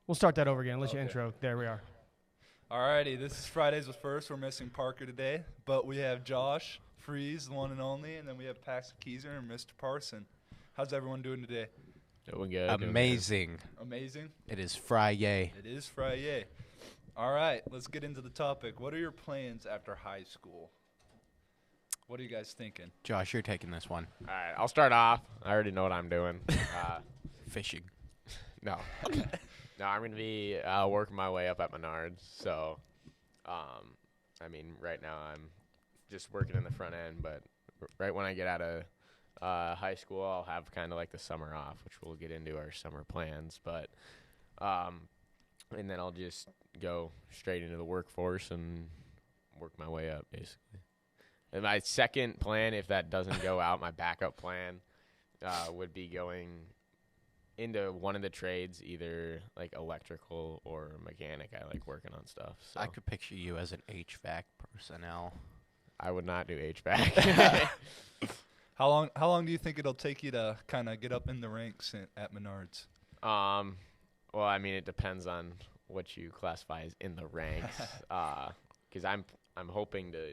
We'll start that over again. Let you Okay. intro. There we are. Alrighty, this is Fridays with First. We're missing Parker today, but we have Josh Freeze, the one and only, and then we have Paxton Keyser and Mr. Parson. How's everyone doing today? Doing good. Amazing. Amazing. It is Friday. It is Friday. All right, let's get into the topic. What are your plans after high school? What are you guys thinking? Josh, you're taking this one. All right, I'll start off. I already know what I'm doing. Fishing. No. No, I'm going to be working my way up at Menards. So, right now I'm just working in the front end, but right when I get out of high school, I'll have kind of like the summer off, which we'll get into our summer plans. But, and then I'll just go straight into the workforce and work my way up, basically. And my second plan, if that doesn't go out, my backup plan would be going into one of the trades, either like electrical or mechanic. I like working on stuff. So I could picture you as an HVAC personnel. I would not do HVAC. How long do you think it'll take you to kind of get up in the ranks at Menards? Well, I mean, it depends on what you classify as in the ranks. Because I'm hoping to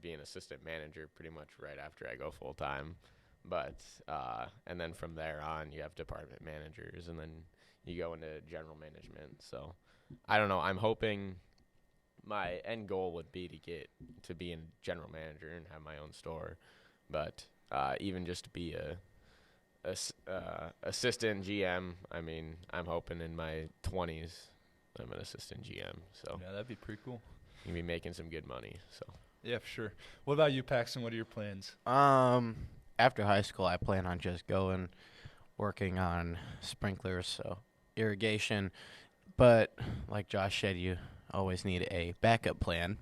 be an assistant manager pretty much right after I go full time. But and then from there on, you have department managers, and then you go into general management. So I don't know. I'm hoping my end goal would be to get to be a general manager and have my own store. But even just to be a assistant GM, I mean, I'm hoping in my 20s I'm an assistant GM. So Yeah, that'd be pretty cool. you can be making some good money. So Yeah, for sure. What about you, Paxton? What are your plans? After high school, I plan on just going, working on sprinklers, so irrigation. But like Josh said, you always need a backup plan.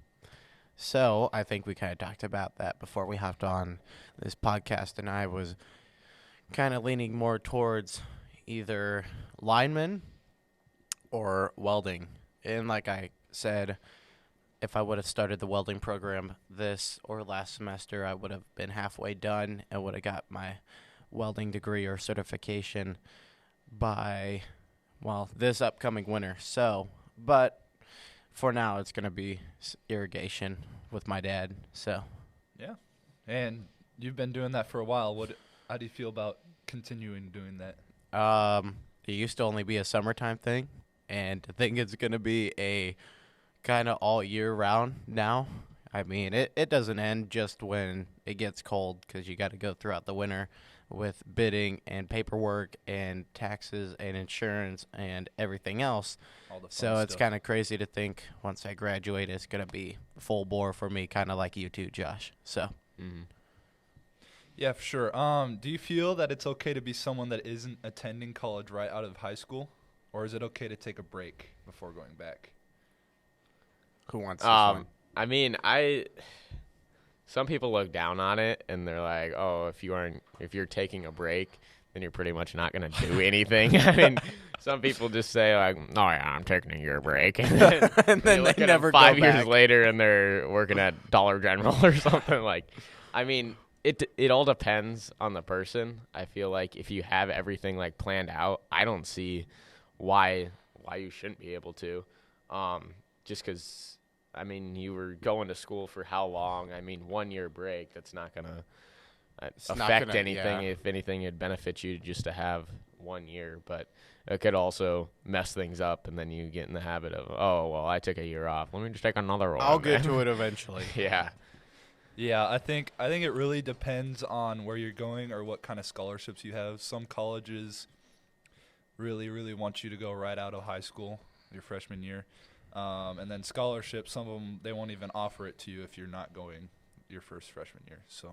So I think we kind of talked about that before we hopped on this podcast, and I was kind of leaning more towards either lineman or welding. And like I said, if I would have started the welding program this or last semester, I would have been halfway done and would have got my welding degree or certification by, well, this upcoming winter. So, but for now, it's going to be irrigation with my dad. So, Yeah. And you've been doing that for a while. How do you feel about continuing doing that? it used to only be a summertime thing, and I think it's going to be a kind of all year round now. I mean, it doesn't end just when it gets cold, because you got to go throughout the winter with bidding and paperwork and taxes and insurance and everything else. All the fun So it's stuff. kind of crazy to think once I graduate, it's going to be full bore for me, kind of like you too, Josh. So Yeah, for sure. Do you feel that it's okay to be someone that isn't attending college right out of high school? Or is it okay to take a break before going back? who wants this one? I mean, some people look down on it and they're like, "Oh, if you're taking a break, then you're pretty much not going to do anything." I mean, some people just say like, "Oh yeah, I'm taking a year break," and then, And then you they look at them never go 5 years back. later and they're working at Dollar General or something. Like, I mean, it all depends on the person. I feel like if you have everything like planned out, I don't see why you shouldn't be able to. Just because. I mean, you were going to school for how long? I mean, 1 year break, that's not going to not affect gonna- anything. yeah. If anything, it'd benefit you just to have 1 year. But it could also mess things up, and then you get in the habit of, oh, well, I took a year off. Let me just take another one. I'll get to it eventually. Yeah. Yeah, I think it really depends on where you're going or what kind of scholarships you have. Some colleges really, really want you to go right out of high school your freshman year. And then scholarships, some of them, they won't even offer it to you if you're not going your first freshman year. So,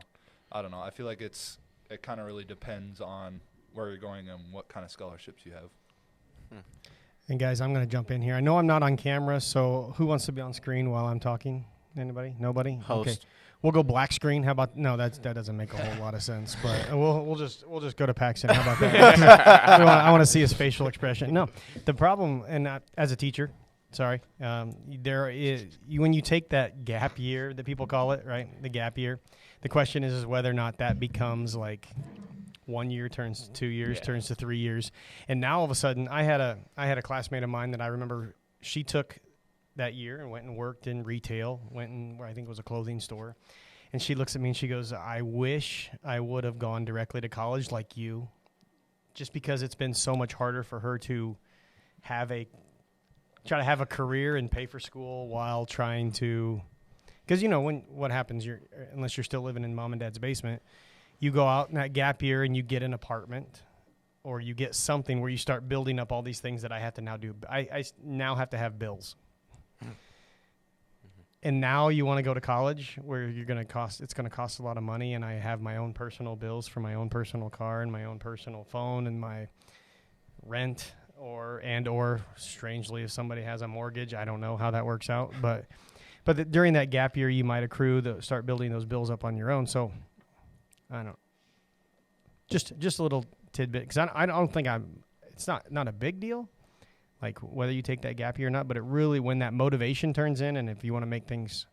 I don't know. I feel like it kind of really depends on where you're going and what kind of scholarships you have. And guys, I'm going to jump in here. I know I'm not on camera, so who wants to be on screen while I'm talking? Anybody? Nobody? Host. Okay. We'll go black screen. How about no? That doesn't make a whole lot of sense. But we'll just go to Paxton. How about that? I want to see his facial expression. No, the problem, and as a teacher, sorry, there is when you take that gap year that people call it, right? The gap year. The question is whether or not that becomes like 1 year turns to 2 years, Yeah. turns to 3 years. And now all of a sudden I had a classmate of mine that I remember she took that year and went and worked in retail, went in where I think it was a clothing store. And she looks at me and she goes, I wish I would have gone directly to college like you, just because it's been so much harder for her to try to have a career and pay for school while trying to, because what happens, unless you're still living in mom and dad's basement, you go out in that gap year and you get an apartment or you get something where you start building up all these things that I have to now do. I now have to have bills. And now you want to go to college where it's going to cost a lot of money, and I have my own personal bills for my own personal car and my own personal phone and my rent or strangely, if somebody has a mortgage, I don't know how that works out, but during that gap year you might accrue start building those bills up on your own. So I don't, just a little tidbit, because I don't think it's not a big deal, like whether you take that gap year or not, but it really, when that motivation turns in, and if you want to make things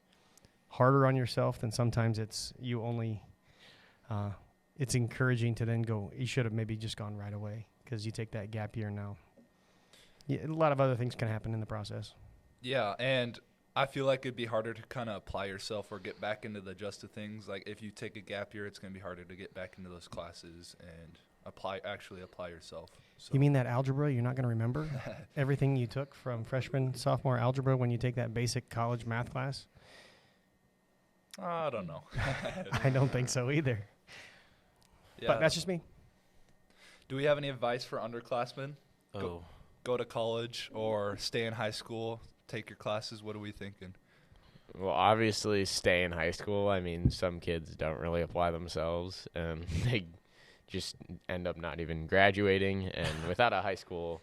harder on yourself, then sometimes it's encouraging to then go, you should have maybe just gone right away, because you take that gap year now. Yeah, a lot of other things can happen in the process. Yeah, and I feel like it'd be harder to kind of apply yourself or get back into the gist of things. Like if you take a gap year, it's going to be harder to get back into those classes and actually apply yourself. So. You mean that algebra you're not going to remember? Everything you took from freshman, sophomore algebra when you take that basic college math class? I don't know. I don't think so either. Yeah. But that's just me. Do we have any advice for underclassmen? Oh, Go to college or stay in high school, take your classes? What are we thinking? Well, obviously, stay in high school. I mean, some kids don't really apply themselves, and they just end up not even graduating. And without a high school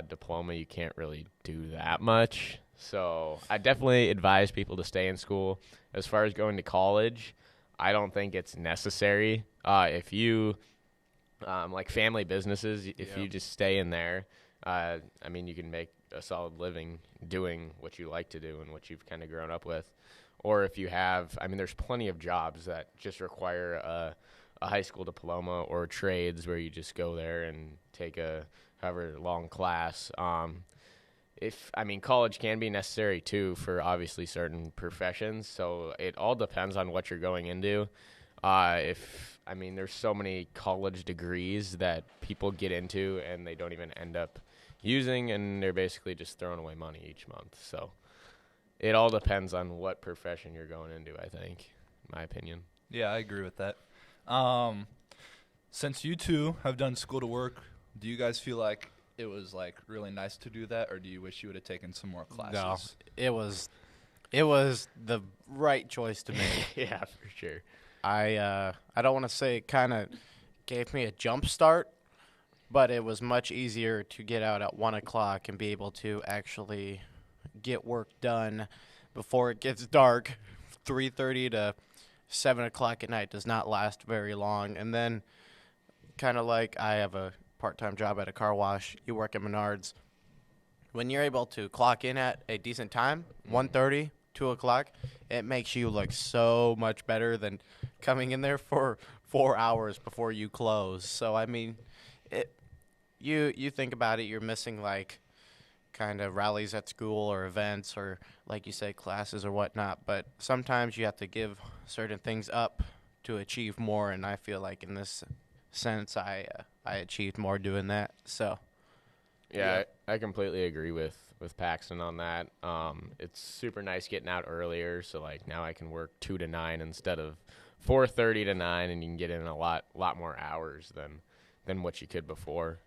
diploma, you can't really do that much. So I definitely advise people to stay in school. As far as going to college, I don't think it's necessary. If you, like family businesses, if you just stay in there, I mean, you can make a solid living doing what you like to do and what you've kind of grown up with. Or if you have, I mean, there's plenty of jobs that just require a high school diploma or trades where you just go there and take a however long class. College can be necessary too for obviously certain professions. So it all depends on what you're going into. There's so many college degrees that people get into and they don't even end up using, and they're basically just throwing away money each month. So it all depends on what profession you're going into, I think, in my opinion. Yeah, I agree with that. Since you two have done school to work, do you guys feel like it was like really nice to do that, or do you wish you would have taken some more classes? no, it was the right choice to make. Yeah, for sure. I don't want to say it kind of gave me a jump start, but it was much easier to get out at 1 o'clock and be able to actually get work done before it gets dark. 3:30 to 7 o'clock at night does not last very long. And then kind of like I have a part-time job at a car wash. You work at Menards. When you're able to clock in at a decent time, 1:30, 2 o'clock, it makes you look so much better than coming in there for 4 hours before you close. So, I mean, you think about it, you're missing, like, kind of rallies at school or events or, like you say, classes or whatnot. But sometimes you have to give certain things up to achieve more, and I feel like in this sense I achieved more doing that. So, Yeah, I completely agree with Paxton on that. It's super nice getting out earlier, so like now I can work 2 to 9 instead of 4:30 to 9, and you can get in a lot more hours than what you could before.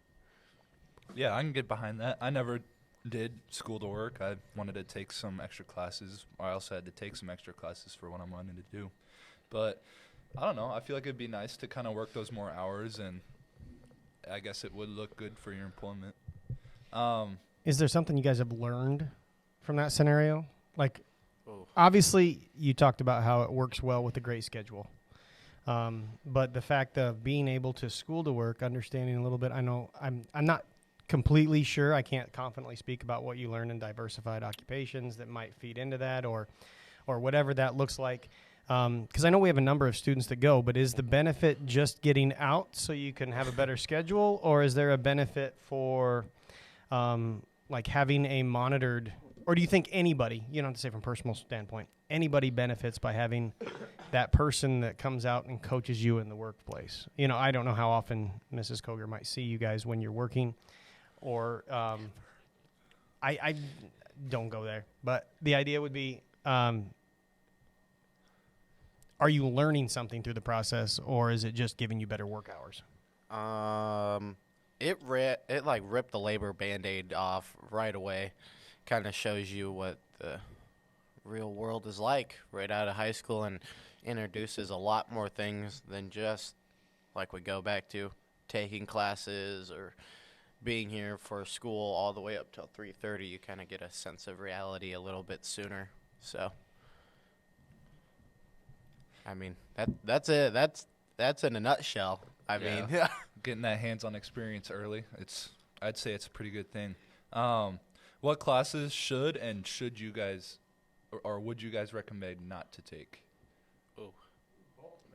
Yeah, I can get behind that. I never did school to work. I wanted to take some extra classes. I also had to take some extra classes for what I'm wanting to do. But I don't know. I feel like it'd be nice to kind of work those more hours, and I guess it would look good for your employment. Is there something you guys have learned from that scenario? Like, oh. obviously, you talked about how it works well with a great schedule. But the fact of being able to school to work, understanding a little bit, I know I'm not completely sure. I can't confidently speak about what you learn in diversified occupations that might feed into that or whatever that looks like. Because I know we have a number of students that go, but is the benefit just getting out so you can have a better schedule, or is there a benefit for like having a monitored, or do you think anybody, you don't have to say from personal standpoint, anybody benefits by having that person that comes out and coaches you in the workplace? You know, I don't know how often Mrs. Koger might see you guys when you're working, or I don't go there, but the idea would be, are you learning something through the process, or is it just giving you better work hours? It like ripped the labor Band-Aid off right away. Kind of shows you what the real world is like right out of high school, and introduces a lot more things than just like we go back to taking classes or being here for school all the way up till 3:30. You kind of get a sense of reality a little bit sooner. So, I mean, that's it. That's in a nutshell. I mean, Getting that hands-on experience early, I'd say it's a pretty good thing. What classes should you guys, or would you guys recommend not to take?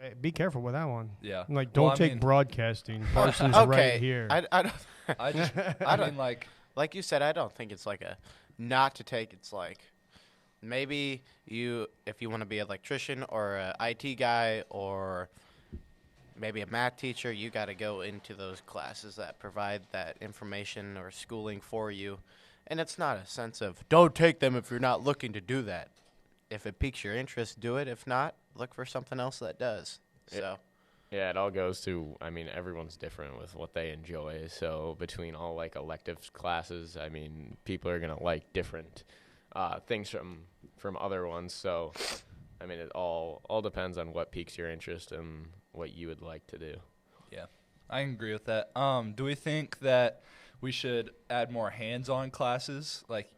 Hey, be careful with that one. Yeah. Like, don't I take mean- broadcasting. Parsons okay. right here. I don't. I mean, like, Like you said, I don't think it's like a not to take. It's like maybe if you want to be an electrician or an IT guy or maybe a math teacher, you got to go into those classes that provide that information or schooling for you. And it's not a sense of don't take them if you're not looking to do that. If it piques your interest, do it. If not, look for something else that does. So. Yeah, it all goes to, I mean, everyone's different with what they enjoy. So between all like elective classes, I mean, people are gonna like different things from other ones. So, I mean, it all depends on what piques your interest and what you would like to do. yeah, I can agree with that. Do we think that we should add more hands-on classes, like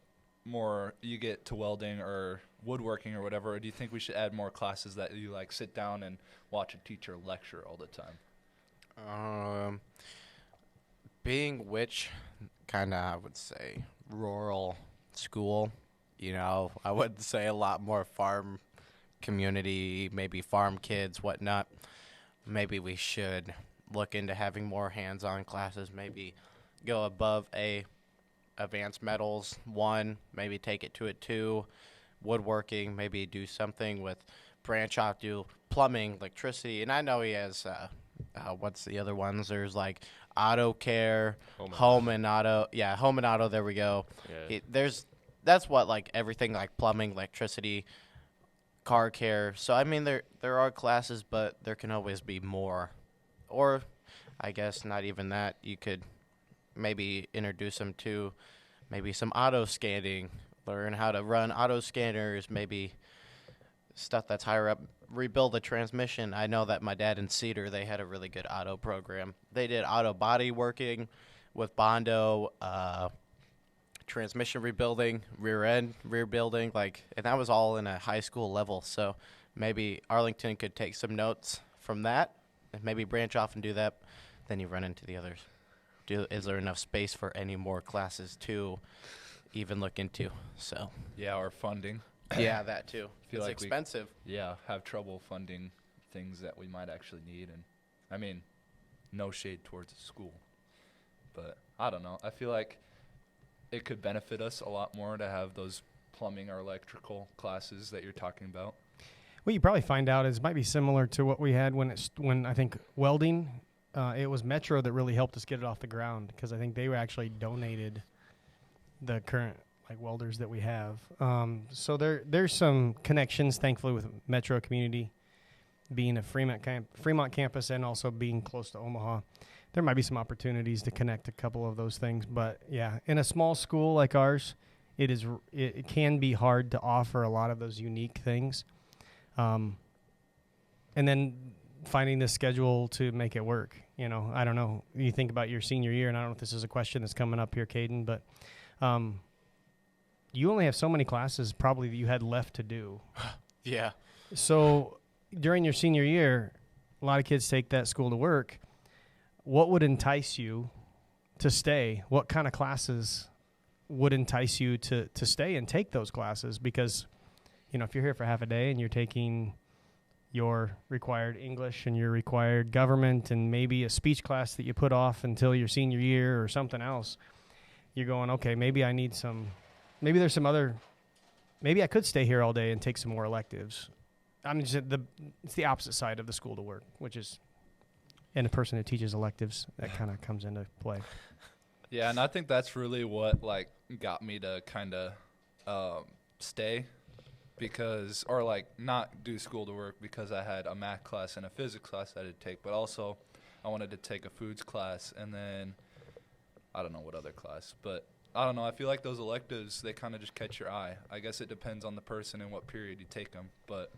more you get to welding or woodworking or whatever, or do you think we should add more classes that you like sit down and watch a teacher lecture all the time? Being which kind of, I would say, rural school, I would say a lot more farm community, maybe farm kids, whatnot. Maybe we should look into having more hands-on classes, maybe go above a advanced metals 1, maybe take it to a 2, woodworking, maybe do something with branch off, do plumbing, electricity. And I know he has, what's the other ones? There's like auto care, home and auto. Yeah, home and auto, there we go. Yeah. That's what, like everything like plumbing, electricity, car care. So, I mean, there are classes, but there can always be more. Or, I guess not even that. You could maybe introduce them to maybe some auto scanning, learn how to run auto scanners, maybe stuff that's higher up, rebuild a transmission. I know that my dad in Cedar, they had a really good auto program. They did auto body working with Bondo, transmission rebuilding, rear end rebuilding, and that was all in a high school level. So maybe Arlington could take some notes from that and maybe branch off and do that. Then you run into the others. Is there enough space for any more classes to even look into? So Yeah, or funding. yeah, that too. Feel It's like we- expensive. Yeah, have trouble funding things that we might actually need. And I mean, no shade towards the school, but I don't know. I feel like it could benefit us a lot more to have those plumbing or electrical classes that you're talking about. What you probably find out is it might be similar to what we had when I think welding. It was Metro that really helped us get it off the ground, because I think they actually donated the current welders that we have. So there's some connections, thankfully, with Metro community being a Fremont campus and also being close to Omaha. There might be some opportunities to connect a couple of those things, but yeah, in a small school like ours, it can be hard to offer a lot of those unique things, and then finding the schedule to make it work. I don't know. You think about your senior year, and I don't know if this is a question that's coming up here, Caden, but you only have so many classes probably that you had left to do. Yeah. So during your senior year, a lot of kids take that school to work. What would entice you to stay? What kind of classes would entice you to stay and take those classes? Because, if you're here for half a day and you're taking your required English and your required government and maybe a speech class that you put off until your senior year or something else, you're going, okay, maybe there's some other, maybe I could stay here all day and take some more electives. It's the opposite side of the school to work, which is, and a person who teaches electives, that kind of comes into play. Yeah, and I think that's really what like got me to kind of stay, because, or like not do school to work, because I had a math class and a physics class I had to take, but also I wanted to take a foods class, and then I don't know what other class, but I don't know. I feel like those electives, they kind of just catch your eye. I guess it depends on the person and what period you take them, but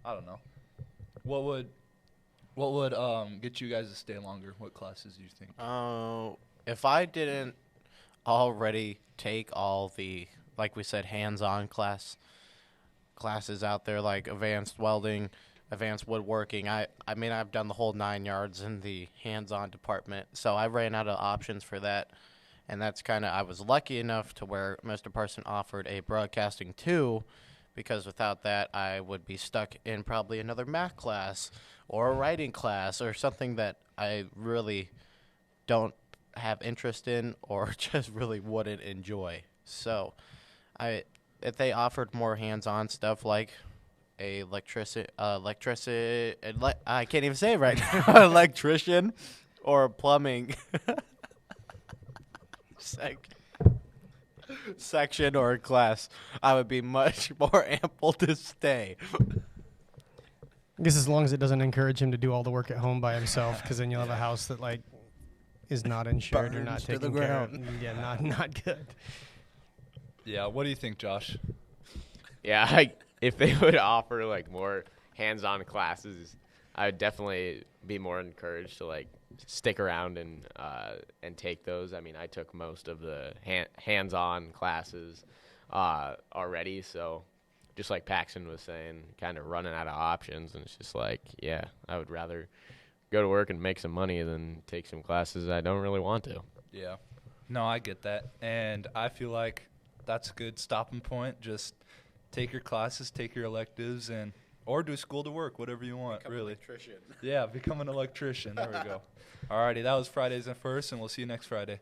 I don't know. What would get you guys to stay longer? What classes do you think? If I didn't already take all the, like we said, hands-on classes out there, like advanced welding, advanced woodworking, I mean, I've done the whole 9 yards in the hands-on department, so I ran out of options for that. And that's kind of, I was lucky enough to where Mr. Parson offered a broadcasting too, because without that, I would be stuck in probably another math class or a writing class or something that I really don't have interest in or just really wouldn't enjoy. So, if they offered more hands-on stuff like I can't even say it right now, electrician or plumbing section or class, I would be much more ample to stay. I guess as long as it doesn't encourage him to do all the work at home by himself, because then you'll have a house that like is not insured or not Burns to the taken care of. ground. Yeah, not good. Yeah, what do you think, Josh? Yeah, if they would offer like more hands-on classes, I would definitely be more encouraged to like stick around and take those. I mean, I took most of the hands-on classes already, so just like Paxton was saying, kind of running out of options, and it's just like, yeah, I would rather go to work and make some money than take some classes I don't really want to. Yeah. No, I get that. And I feel like that's a good stopping point. Just take your classes, take your electives, or do school to work, whatever you want, Become really. an electrician. Yeah, become an electrician. There we go. Alrighty, that was Fridays and First, and we'll see you next Friday.